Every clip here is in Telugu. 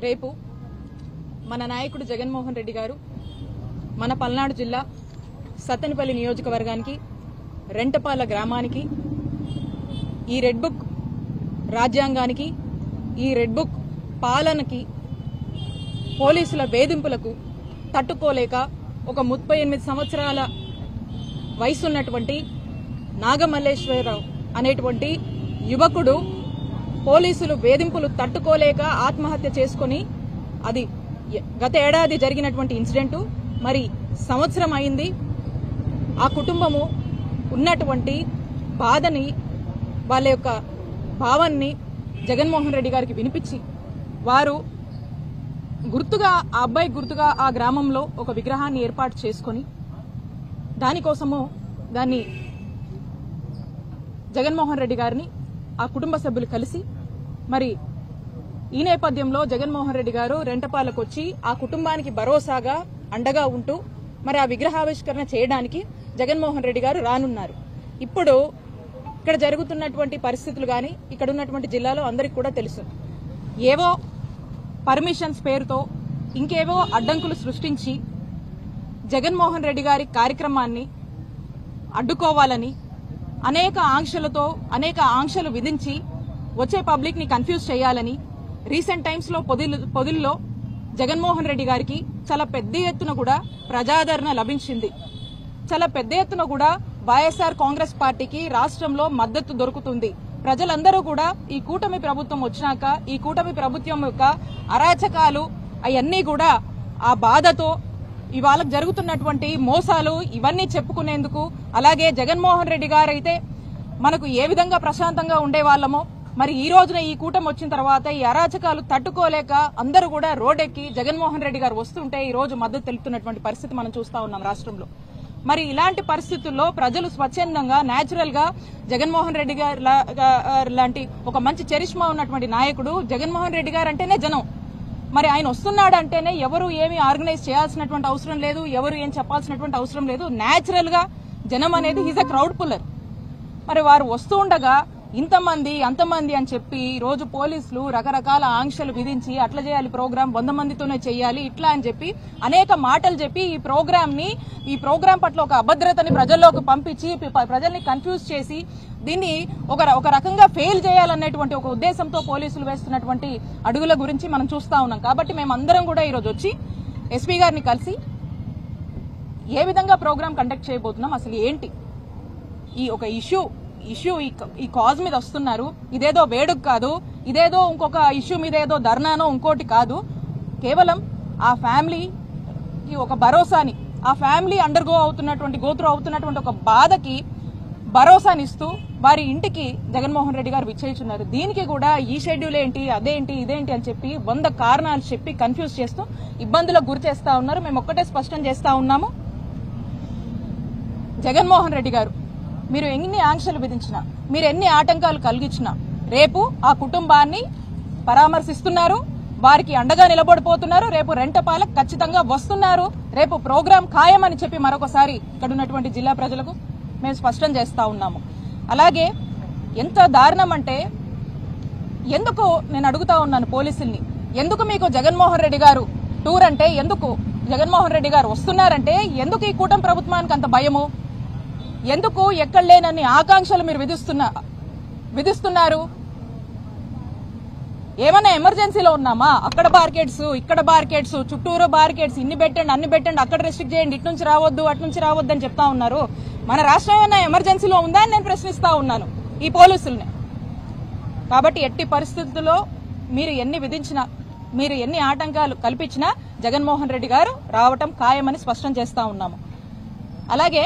రేపు మన నాయకుడు జగన్మోహన్ రెడ్డి గారు మన పల్నాడు జిల్లా సత్తెనపల్లి నియోజకవర్గానికి రెంటపాల గ్రామానికి ఈ రెడ్ బుక్ రాజ్యాంగానికి ఈ రెడ్ బుక్ పాలనకి పోలీసుల వేధింపులకు తట్టుకోలేక ఒక 38 సంవత్సరాల వయసున్నటువంటి నాగమల్లేశ్వరరావు అనేటువంటి యువకుడు పోలీసులు వేధింపులు తట్టుకోలేక ఆత్మహత్య చేసుకుని అది గత ఏడాది జరిగినటువంటి ఇన్సిడెంట్. మరి సంవత్సరం అయింది. ఆ కుటుంబము ఉన్నటువంటి బాధని వాళ్ళ యొక్క భావాన్ని జగన్మోహన్ రెడ్డి గారికి వినిపించి వారు గుర్తుగా ఆ అబ్బాయి గుర్తుగా ఆ గ్రామంలో ఒక విగ్రహాన్ని ఏర్పాటు చేసుకుని దానికోసము దాన్ని జగన్మోహన్ రెడ్డి గారిని ఆ కుటుంబ సభ్యులు కలిసి మరి ఈ నేపథ్యంలో జగన్మోహన్ రెడ్డి గారు రెంటపాలకు వచ్చి ఆ కుటుంబానికి భరోసాగా అండగా ఉంటూ మరి ఆ విగ్రహావిష్కరణ చేయడానికి జగన్మోహన్ రెడ్డి గారు రానున్నారు. ఇప్పుడు ఇక్కడ జరుగుతున్నటువంటి పరిస్థితులు గాని ఇక్కడ ఉన్నటువంటి జిల్లాలో అందరికీ కూడా తెలుసు. ఏవో పర్మిషన్స్ పేరుతో ఇంకేవో అడ్డంకులు సృష్టించి జగన్మోహన్ రెడ్డి గారి కార్యక్రమాన్ని అడ్డుకోవాలని అనేక ఆంక్షలు విధించి వచ్చే పబ్లిక్ ని కన్ఫ్యూజ్ చేయాలని రీసెంట్ టైమ్స్ లో పొదిల్లో జగన్మోహన్ రెడ్డి గారికి చాలా పెద్ద ఎత్తున కూడా ప్రజాదరణ లభించింది. చాలా పెద్ద ఎత్తున కూడా వైఎస్ఆర్ కాంగ్రెస్ పార్టీకి రాష్ట్రంలో మద్దతు దొరుకుతుంది. ప్రజలందరూ కూడా ఈ కూటమి ప్రభుత్వం వచ్చినాక ఈ కూటమి ప్రభుత్వం యొక్క అరాచకాలు అవన్నీ కూడా ఆ బాధతో ఇవాళ జరుగుతున్నటువంటి మోసాలు ఇవన్నీ చెప్పుకునేందుకు, అలాగే జగన్మోహన్ రెడ్డి గారు అయితే మనకు ఏ విధంగా ప్రశాంతంగా ఉండేవాళ్లమో మరి ఈ రోజున ఈ కూటమి వచ్చిన తర్వాత ఈ అరాచకాలు తట్టుకోలేక అందరూ కూడా రోడ్డెక్కి జగన్మోహన్ రెడ్డి గారు వస్తుంటే ఈ రోజు మద్దతు తెలుపుతున్నటువంటి పరిస్థితి మనం చూస్తా ఉన్నాం రాష్ట్రంలో. మరి ఇలాంటి పరిస్థితుల్లో ప్రజలు స్వచ్ఛందంగా నేచురల్ గా జగన్మోహన్ రెడ్డి గారు లాంటి ఒక మంచి చరిష్మా ఉన్నటువంటి నాయకుడు జగన్మోహన్ రెడ్డి గారు అంటేనే జనం. మరి ఆయన వస్తున్నాడు అంటేనే ఎవరు ఏమి ఆర్గనైజ్ చేయాల్సినటువంటి అవసరం లేదు, ఎవరు ఏం చెప్పాల్సినటువంటి అవసరం లేదు. నేచురల్ గా జనం అనేది హీజ్ అ క్రౌడ్ పుల్లర్. మరి వారు వస్తూ ఉండగా ఇంతమంది అంతమంది అని చెప్పి ఈ రోజు పోలీసులు రకరకాల ఆంక్షలు విధించి అట్లా చేయాలి, ప్రోగ్రాం 100 మందితోనే చేయాలి ఇట్లా అని చెప్పి అనేక మాటలు చెప్పి ఈ ప్రోగ్రాం పట్ల ఒక అభద్రతని ప్రజల్లోకి పంపించి ప్రజల్ని కన్ఫ్యూజ్ చేసి దీన్ని ఒక రకంగా ఫెయిల్ చేయాలనేటువంటి ఒక ఉద్దేశంతో పోలీసులు వేస్తున్నటువంటి అడుగుల గురించి మనం చూస్తా ఉన్నాం. కాబట్టి మేమందరం కూడా ఈ రోజు వచ్చి ఎస్పీ గారిని కలిసి ఏ విధంగా ప్రోగ్రాం కండక్ట్ చేయబోతున్నాం, అసలు ఏంటి ఈ ఒక ఇష్యూ ఈ కాజ్ మీద వస్తున్నారు. ఇదేదో వేడుక కాదు, ఇదేదో ఇంకొక ఇష్యూ మీద ఏదో ధర్నానో ఇంకోటి కాదు. కేవలం ఆ ఫ్యామిలీకి ఒక భరోసాని, ఆ ఫ్యామిలీ గోత్రు అవుతున్నటువంటి ఒక బాధకి భరోసానిస్తూ వారి ఇంటికి జగన్మోహన్ రెడ్డి గారు విచ్చేస్తున్నారు. దీనికి కూడా ఈ షెడ్యూల్ ఏంటి, అదేంటి, ఇదేంటి అని చెప్పి 100 కారణాలు చెప్పి కన్ఫ్యూజ్ చేస్తూ ఇబ్బందులకు గురి చేస్తా ఉన్నారు. మేము ఒక్కటే స్పష్టం చేస్తా ఉన్నాము, జగన్మోహన్ రెడ్డి గారు మీరు ఎన్ని ఆంక్షలు విధించినా, మీరు ఎన్ని ఆటంకాలు కలిగించినా రేపు ఆ కుటుంబాన్ని పరామర్శిస్తున్నారు, వారికి అండగా నిలబడిపోతున్నారు. రేపు రెంటపాలకు ఖచ్చితంగా వస్తున్నారు. రేపు ప్రోగ్రాం ఖాయమని చెప్పి మరొకసారి ఇక్కడ ఉన్నటువంటి జిల్లా ప్రజలకు మేము స్పష్టం చేస్తా ఉన్నాము. అలాగే ఎంత దారుణం అంటే, ఎందుకు నేను అడుగుతా ఉన్నాను పోలీసుల్ని, ఎందుకు మీకు జగన్మోహన్ రెడ్డి గారు టూర్ అంటే ఎందుకు, జగన్మోహన్ రెడ్డి గారు వస్తున్నారంటే ఎందుకు ఈ కూటమి ప్రభుత్వానికి అంత భయము, ఎందుకు ఎక్కడ లేనన్ని ఆకాంక్షలు మీరు విధిస్తున్నారు? ఏమన్నా ఎమర్జెన్సీలో ఉన్నామా? అక్కడ బార్కెట్స్, ఇక్కడ బార్కెట్స్, చుట్టూరు బార్కెట్స్, ఇన్ని పెట్టండి అన్ని పెట్టండి, అక్కడ రెస్ట్రిక్ట్ చేయండి, ఇటు నుంచి రావద్దు అటు నుంచి రావద్దు అని చెప్తా ఉన్నారు. మన రాష్ట్రం ఏమైనా ఎమర్జెన్సీలో ఉందా అని నేను ప్రశ్నిస్తా ఉన్నాను ఈ పోలీసుల్ని. కాబట్టి ఎట్టి పరిస్థితుల్లో మీరు ఎన్ని విధించినా, మీరు ఎన్ని ఆటంకాలు కల్పించినా జగన్మోహన్ రెడ్డి గారు రావటం ఖాయమని స్పష్టం చేస్తా ఉన్నాము. అలాగే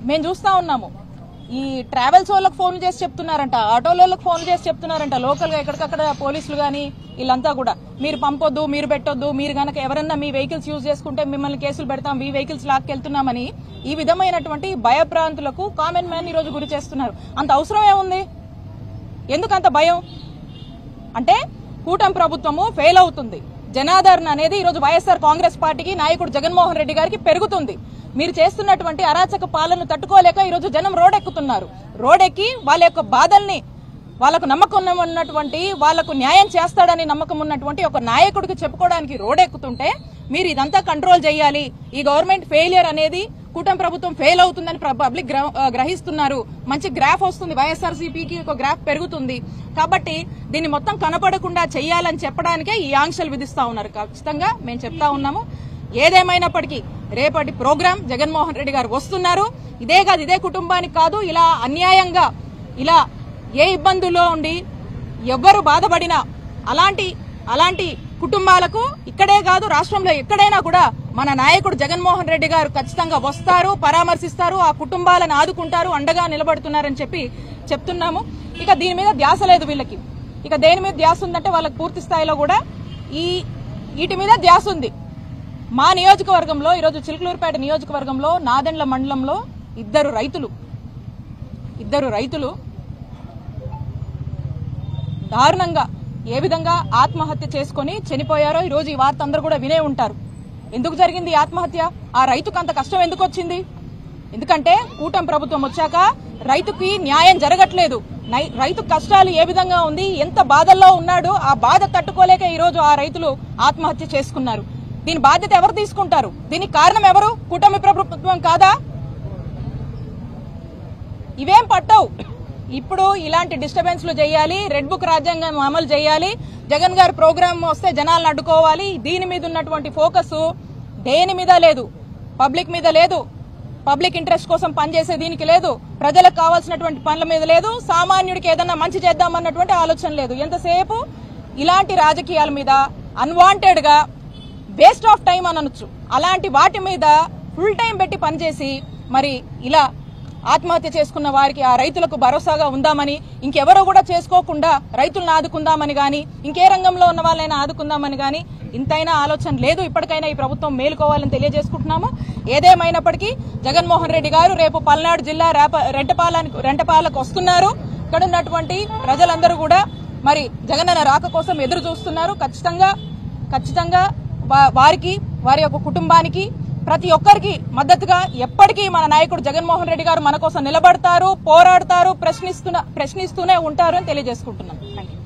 మేము చూస్తా ఉన్నాము, ఈ ట్రావెల్స్ వాళ్ళకి ఫోన్లు చేసి చెప్తున్నారంట, ఆటోలకు ఫోన్లు చేసి చెప్తున్నారంట, లోకల్ గా ఎక్కడికక్కడ పోలీసులు గానీ వీళ్ళంతా కూడా మీరు పంపొద్దు, మీరు పెట్టొద్దు, మీరు గనక ఎవరన్నా మీ వెహికల్స్ యూజ్ చేసుకుంటే మిమ్మల్ని కేసులు పెడతాం, మీ వెహికల్స్ లాక్కెళ్తున్నామని ఈ విధమైనటువంటి భయభ్రాంతులకు కామన్ మ్యాన్ ఈ రోజు గురి చేస్తున్నారు. అంత అవసరం ఏముంది? ఎందుకు అంత భయం? అంటే కూటమి ప్రభుత్వము ఫెయిల్ అవుతుంది, జనాదరణ అనేది ఈ రోజు వైఎస్ఆర్ కాంగ్రెస్ పార్టీకి నాయకుడు జగన్మోహన్ రెడ్డి గారికి పెరుగుతుంది. మీరు చేస్తున్నటువంటి అరాచక పాలన తట్టుకోలేక ఈ రోజు జనం రోడ్డెక్కుతున్నారు. రోడ్డెక్కి వాళ్ళ యొక్క బాధల్ని వాళ్ళకు నమ్మకం ఉన్నటువంటి, వాళ్లకు న్యాయం చేస్తాడని నమ్మకం ఉన్నటువంటి ఒక నాయకుడికి చెప్పుకోవడానికి రోడెక్కుతుంటే మీరు ఇదంతా కంట్రోల్ చేయాలి, ఈ గవర్నమెంట్ ఫెయిలియర్ అనేది కూటమి ప్రభుత్వం ఫెయిల్ అవుతుందని పబ్లిక్ గ్రహిస్తున్నారు, మంచి గ్రాఫ్ వస్తుంది, వైఎస్ఆర్సీపీకి ఒక గ్రాఫ్ పెరుగుతుంది, కాబట్టి దీన్ని మొత్తం కనపడకుండా చేయాలని చెప్పడానికే ఈ ఆంక్షలు విధిస్తా ఉన్నారు. ఖచ్చితంగా మేము చెప్తా ఉన్నాము, ఏదేమైనప్పటికీ రేపటి ప్రోగ్రాం జగన్మోహన్ రెడ్డి గారు వస్తున్నారు. ఇదే కాదు, ఇదే కుటుంబానికి కాదు, ఇలా అన్యాయంగా ఇలా ఏ ఇబ్బందుల్లో ఉండి ఎవ్వరు బాధపడినా అలాంటి కుటుంబాలకు ఇక్కడే కాదు రాష్ట్రంలో ఎక్కడైనా కూడా మన నాయకుడు జగన్మోహన్ రెడ్డి గారు ఖచ్చితంగా వస్తారు, పరామర్శిస్తారు, ఆ కుటుంబాలను ఆదుకుంటారు, అండగా నిలబడుతున్నారని చెప్పి చెప్తున్నాము. ఇక దీని మీద ధ్యాస లేదు వీళ్ళకి. ఇక దేని మీద ధ్యాస ఉందంటే వాళ్ళకి పూర్తి స్థాయిలో కూడా వీటి మీద ధ్యాస ఉంది. మా నియోజకవర్గంలో ఈరోజు చిలుకలూరుపేట నియోజకవర్గంలో నాదెండ్ల మండలంలో ఇద్దరు రైతులు దారుణంగా ఏ విధంగా ఆత్మహత్య చేసుకుని చనిపోయారో ఈరోజు ఈ వార్త అందరూ కూడా వినే ఉంటారు. ఎందుకు జరిగింది ఆత్మహత్య? ఆ రైతుకు అంత కష్టం ఎందుకు వచ్చింది? ఎందుకంటే కూటమి ప్రభుత్వం వచ్చాక రైతుకి న్యాయం జరగట్లేదు. రైతు కష్టాలు ఏ విధంగా ఉంది, ఎంత బాధల్లో ఉన్నాడు, ఆ బాధ తట్టుకోలేక ఈరోజు ఆ రైతులు ఆత్మహత్య చేసుకున్నారు. దీని బాధ్యత ఎవరు తీసుకుంటారు? దీనికి కారణం ఎవరు? కూటమి ప్రభుత్వం కాదా? ఇవేం పట్టవు. ఇప్పుడు ఇలాంటి డిస్టర్బెన్స్లు చేయాలి, రెడ్ బుక్ రాజ్యాంగం అమలు చేయాలి, జగన్ గారి ప్రోగ్రాం వస్తే జనాలను అడ్డుకోవాలి, దీని మీద ఉన్నటువంటి ఫోకస్ దేని మీద లేదు, పబ్లిక్ మీద లేదు, పబ్లిక్ ఇంట్రెస్ట్ కోసం పనిచేసే దీనికి లేదు, ప్రజలకు కావాల్సినటువంటి పనుల మీద లేదు, సామాన్యుడికి ఏదన్నా మంచి చేద్దామన్నటువంటి ఆలోచన లేదు. ఎంతసేపు ఇలాంటి రాజకీయాల మీద అన్వాంటెడ్ గా వేస్ట్ ఆఫ్ టైం అనొచ్చు, అలాంటి వాటి మీద ఫుల్ టైం పెట్టి పనిచేసి మరి ఇలా ఆత్మహత్య చేసుకున్న వారికి, ఆ రైతులకు భరోసాగా ఉందామని, ఇంకెవరో కూడా చేసుకోకుండా రైతులను ఆదుకుందామని గాని, ఇంకే రంగంలో ఉన్న వాళ్ళైనా ఆదుకుందామని గాని ఇంతైనా ఆలోచన లేదు. ఇప్పటికైనా ఈ ప్రభుత్వం మేలుకోవాలని తెలియజేసుకుంటున్నాము. ఏదేమైనప్పటికీ జగన్మోహన్ రెడ్డి గారు రేపు పల్నాడు జిల్లా రెంటపాలకు వస్తున్నారు. ఇక్కడ ఉన్నటువంటి ప్రజలందరూ కూడా మరి జగనన్న రాక కోసం ఎదురు చూస్తున్నారు. ఖచ్చితంగా వారికి, వారి యొక్క కుటుంబానికి, ప్రతి ఒక్కరికి మద్దతుగా ఎప్పటికీ మన నాయకుడు జగన్మోహన్ రెడ్డి గారు మన కోసం నిలబడతారు, పోరాడతారు, ప్రశ్నిస్తూనే ఉంటారు అని తెలియజేసుకుంటున్నాను. థాంక్యూ.